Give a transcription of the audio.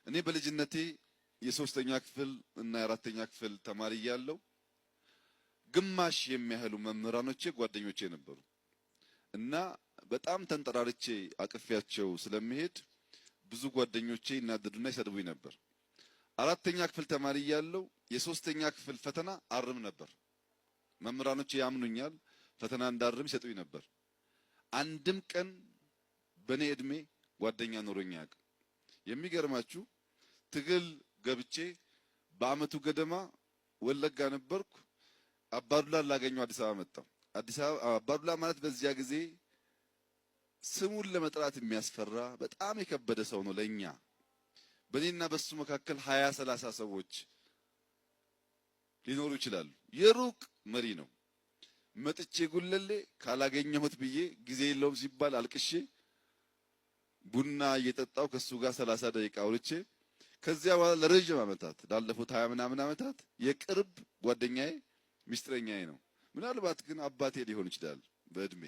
እኔ በልጅነቴ የሶስተኛ ክፍል እና የአራተኛ ክፍል ተማሪ እያለሁ ግማሽ የሚያህሉ መምህራኖቼ ጓደኞቼ ነበሩ እና በጣም ተንጠራርቼ አቅፊያቸው ስለሚሄድ ብዙ ጓደኞቼ ይናደዱና ይሰድቡኝ ነበር። አራተኛ ክፍል ተማሪ እያለሁ የሶስተኛ ክፍል ፈተና አርም ነበር። መምህራኖቼ ያምኑኛል፣ ፈተና እንዳርም ይሰጡኝ ነበር። አንድም ቀን በኔ እድሜ ጓደኛ ኖሮኝ አያውቅም። የሚገርማችሁ ትግል ገብቼ በአመቱ ገደማ ወለጋ ነበርኩ። አባዱላ ላገኘው አዲስ አበባ መጣሁ። አባዱላ ማለት በዚያ ጊዜ ስሙን ለመጥራት የሚያስፈራ በጣም የከበደ ሰው ነው ለኛ። በኔና በሱ መካከል 20-30 ሰዎች ሊኖሩ ይችላሉ። የሩቅ መሪ ነው። መጥቼ ጉለሌ ካላገኘሁት ብዬ ጊዜ የለውም ሲባል አልቅሼ ቡና እየጠጣው ከሱ ጋር 30 ደቂቃ አውርቼ ከዚያ በኋላ ለረጅም ዓመታት ላለፉት 20 ምናምን ዓመታት የቅርብ ጓደኛዬ ሚስጥረኛዬ ነው። ምናልባት ግን አባቴ ሊሆን ይችላል በእድሜ